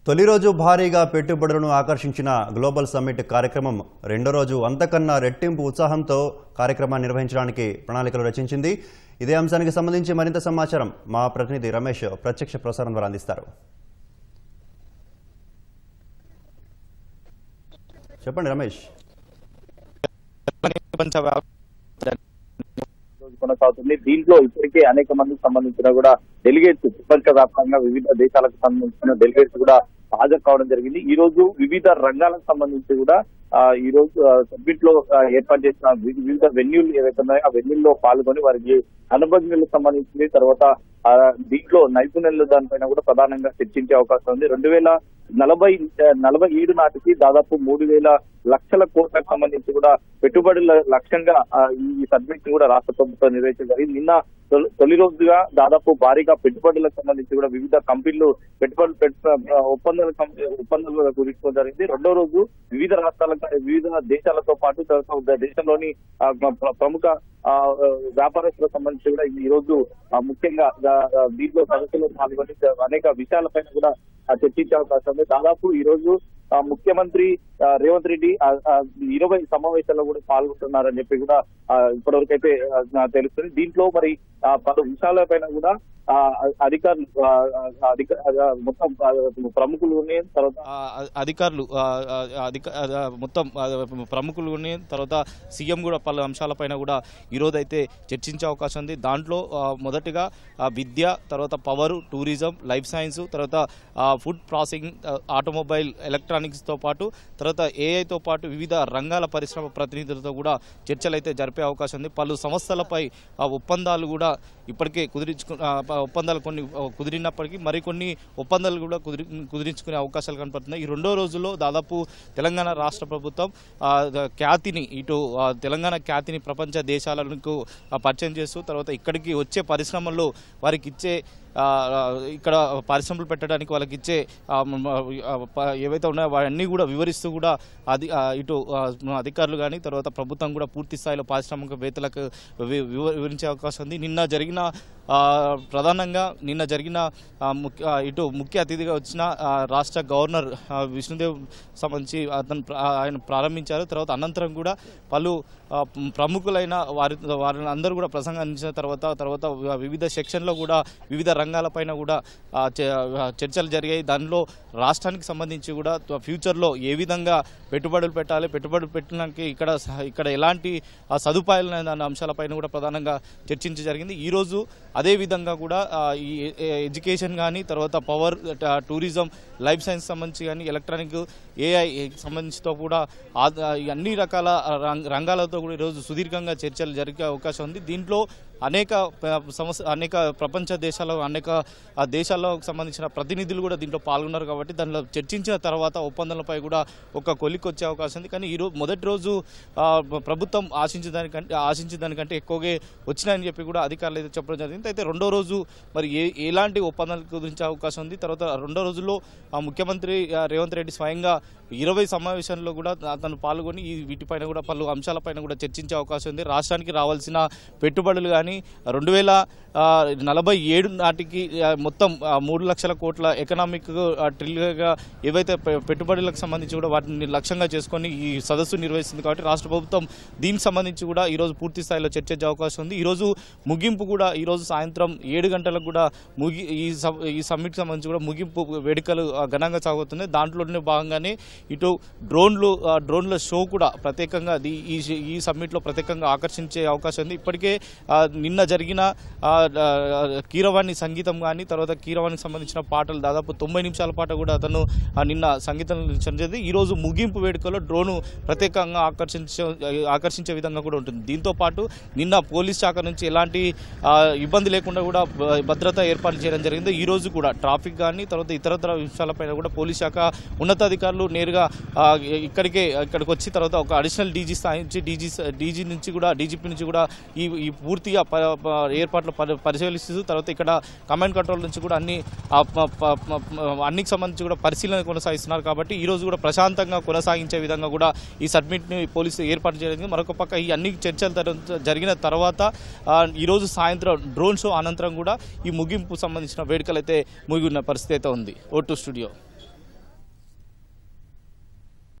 తొలి రోజు భారీగా పెట్టుబడులను ఆకర్షించిన గ్లోబల్ సమ్మిట్ కార్యక్రమం రెండో రోజు అంతకన్నా రెట్టింపు ఉత్సాహంతో కార్యక్రమాన్ని నిర్వహించడానికి ప్రణాళికలు రచించింది. ఇదే అంశానికి సంబంధించి మరింత సమాచారం మా ప్రతినిధి రమేష్ ప్రత్యక్ష ప్రసారం ద్వారా అందిస్తారు. చెప్పండి రమేష్. కొనసాగుతుంది. దీంట్లో ఇప్పటికే అనేక మందికి సంబంధించిన కూడా డెలిగేట్స్ ప్రపంచ వ్యాప్తంగా వివిధ దేశాలకు సంబంధించిన డెలిగేట్స్ కూడా హాజరు కావడం జరిగింది. ఈ రోజు వివిధ రంగాలకు సంబంధించి కూడా ఈ రోజు సబ్మిట్ లో ఏర్పాటు చేసిన వివిధ వెన్యూలు ఏవైతే ఉన్నాయో ఆ వెన్యూల్లో పాల్గొని వారికి అనుభవజ్ఞులకు సంబంధించి తర్వాత దీంట్లో నైపుణ్యాలు దానిపైన కూడా ప్రధానంగా చర్చించే అవకాశం ఉంది. 2047 నాటికి దాదాపు 3,000 లక్షల కోట్లకు సంబంధించి కూడా పెట్టుబడుల లక్ష్యంగా ఈ సబ్మిట్ కూడా రాష్ట్ర ప్రభుత్వం నిర్వహించడం జరిగింది. నిన్న తొలి రోజుగా దాదాపు భారీగా పెట్టుబడులకు సంబంధించి కూడా వివిధ కంపెనీలు ఒప్పందాలు కుదుర్చుకోవడం జరిగింది. రెండో రోజు వివిధ వివిధ దేశాలతో పాటు దేశంలోని ప్రముఖ వ్యాపారస్తులకు సంబంధించి కూడా ఈ రోజు ముఖ్యంగా దీంట్లో సదస్సులో పాల్గొని అనేక విషయాలపైన కూడా చర్చించే అవకాశం ఉంది. దాదాపు ఈ రోజు ముఖ్యమంత్రి రేవంత్ రెడ్డి 20 సమావేశాల్లో కూడా పాల్గొంటున్నారని చెప్పి కూడా ఇప్పటివరకు అయితే తెలుస్తుంది. దీంట్లో మరి పలు విషయాలపైన కూడా అధికారులు మొత్తం ప్రముఖులు తర్వాత సీఎం కూడా పలు అంశాలపైన కూడా ఈరోజు అయితే చర్చించే అవకాశం ఉంది. దాంట్లో మొదటిగా విద్య, తర్వాత పవర్, టూరిజం, లైఫ్ సైన్స్, తర్వాత ఫుడ్ ప్రాసెసింగ్, ఆటోమొబైల్, ఎలక్ట్రానిక్స్తో పాటు తర్వాత ఏఐతో పాటు వివిధ రంగాల పరిశ్రమ ప్రతినిధులతో కూడా చర్చలు అయితే జరిపే అవకాశం ఉంది. పలు సంస్థలపై ఒప్పందాలు కూడా ఇప్పటికే ఒప్పందాలు కొన్ని కుదిరినప్పటికీ మరికొన్ని ఒప్పందాలు కూడా కుదిరించుకునే అవకాశాలు కనపడుతున్నాయి. ఈ రెండో రోజుల్లో దాదాపు తెలంగాణ రాష్ట్ర ప్రభుత్వం ఖ్యాతిని తెలంగాణ ఖ్యాతిని ప్రపంచ దేశాలకు పరిచయం చేస్తూ తర్వాత ఇక్కడికి వచ్చే పరిశ్రమల్లో వారికి ఇచ్చే ఇక్కడ పరిశ్రమలు పెట్టడానికి వాళ్ళకి ఇచ్చే ఏవైతే ఉన్నాయో అవన్నీ కూడా వివరిస్తూ కూడా అధికారులు కానీ తర్వాత ప్రభుత్వం కూడా పూర్తి స్థాయిలో పారిశ్రామికవేత్తలకు వివరించే అవకాశం ఉంది. ప్రధానంగా నిన్న జరిగిన ముఖ్య అతిథిగా వచ్చిన రాష్ట్ర గవర్నర్ విష్ణుదేవ్ సంబంధించి ఆయన ప్రారంభించారు. తర్వాత అనంతరం కూడా పలు ప్రముఖులైన వారిని అందరూ కూడా ప్రసంగం అందించిన తర్వాత వివిధ సెక్షన్లో కూడా వివిధ రంగాలపైన కూడా చర్చలు జరిగాయి. దానిలో రాష్ట్రానికి సంబంధించి కూడా ఫ్యూచర్లో ఏ విధంగా పెట్టుబడులు పెట్టాలి, పెట్టుబడులు పెట్టడానికి ఇక్కడ ఎలాంటి సదుపాయాలు అనే అంశాలపైన కూడా ప్రధానంగా చర్చించ జరిగింది. ఈరోజు అదేవిధంగా కూడా ఈ ఎడ్యుకేషన్ కానీ తర్వాత పవర్, టూరిజం, లైఫ్ సైన్స్ సంబంధించి కానీ ఎలక్ట్రానిక్, ఏఐ సంబంధించితో కూడా అన్ని రకాల రంగాలతో కూడా ఈరోజు సుదీర్ఘంగా చర్చలు జరిగే అవకాశం ఉంది. దీంట్లో అనేక ప్రపంచ దేశాల్లో అనేక దేశాల్లో సంబంధించిన ప్రతినిధులు కూడా దీంట్లో పాల్గొన్నారు. కాబట్టి దానిలో చర్చించిన తర్వాత ఒప్పందాలపై కూడా ఒక కొలిక్కి వచ్చే అవకాశం ఉంది. కానీ ఈరోజు మొదటి రోజు ప్రభుత్వం ఆశించిన దానికంటే ఎక్కువగా వచ్చినాయని చెప్పి కూడా అధికారులు అయితే చెప్పడం జరిగింది. అయితే రెండో రోజు మరి ఎలాంటి ఒప్పందాలు కుదిరించే అవకాశం ఉంది. తర్వాత రెండో రోజుల్లో ముఖ్యమంత్రి రేవంత్ రెడ్డి స్వయంగా 20 సమావేశాల్లో కూడా అతను పాల్గొని వీటిపైన కూడా పలు అంశాలపైన కూడా చర్చించే అవకాశం ఉంది. రాష్ట్రానికి రావాల్సిన పెట్టుబడులు కానీ 2047 నాటికి మొత్తం 3 లక్షల కోట్ల ఎకనామిక్ ట్రిలియన్గా ఏవైతే పెట్టుబడులకు సంబంధించి కూడా వాటిని లక్ష్యంగా చేసుకొని ఈ సదస్సు నిర్వహిస్తుంది. కాబట్టి రాష్ట్ర ప్రభుత్వం దీనికి సంబంధించి కూడా ఈరోజు పూర్తి స్థాయిలో చర్చించే అవకాశం ఉంది. ఈరోజు ముగింపు కూడా ఈరోజు సాయంత్రం 7 గంటలకు కూడా ఈ సమ్మిట్కి సంబంధించి కూడా ముగింపు వేడుకలు ఘనంగా సాగుతున్నాయి. దాంట్లోనే భాగంగానే ఇటు డ్రోన్ల షో కూడా ప్రత్యేకంగా ఈ సమ్మిట్లో ప్రత్యేకంగా ఆకర్షించే అవకాశం ఉంది. ఇప్పటికే నిన్న జరిగిన కీరవాణి సంగీతం కానీ తర్వాత కీరవాణికి సంబంధించిన పాటలు దాదాపు 90 నిమిషాల పాట కూడా అతను నిన్న సంగీతం జరిగింది. ఈరోజు ముగింపు వేడుకలో డ్రోను ప్రత్యేకంగా ఆకర్షించే విధంగా కూడా ఉంటుంది. దీంతో పాటు నిన్న పోలీస్ శాఖ నుంచి ఎలాంటి ఇబ్బంది లేకుండా కూడా భద్రత ఏర్పాట్లు చేయడం జరిగింది. ఈ రోజు కూడా ట్రాఫిక్ కానీ తర్వాత ఇతరతర విషయాలపైన కూడా పోలీస్ శాఖ ఉన్నతాధికారులు నేరుగా ఇక్కడికి వచ్చి తర్వాత ఒక అడిషనల్ డీజీ స్థాయి నుంచి డీజీపీ నుంచి కూడా ఈ పూర్తిగా ఏర్పాట్లు పరిశీలిస్తూ తర్వాత ఇక్కడ కమాండ్ కంట్రోల్ నుంచి కూడా అన్నికి సంబంధించి కూడా పరిశీలన కొనసాగిస్తున్నారు. కాబట్టి ఈ రోజు కూడా ప్రశాంతంగా కొనసాగించే విధంగా కూడా ఈ సబ్మిట్ని పోలీసులు ఏర్పాటు చేయడం. మరొక పక్క ఈ అన్ని చర్చలు జరిగిన తర్వాత ఈరోజు సాయంత్రం డ్రోన్ షో అనంతరం కూడా ఈ ముగింపు సంబంధించిన వేడుకలు అయితే ముగిన పరిస్థితి అయితే ఉంది. O2 studio.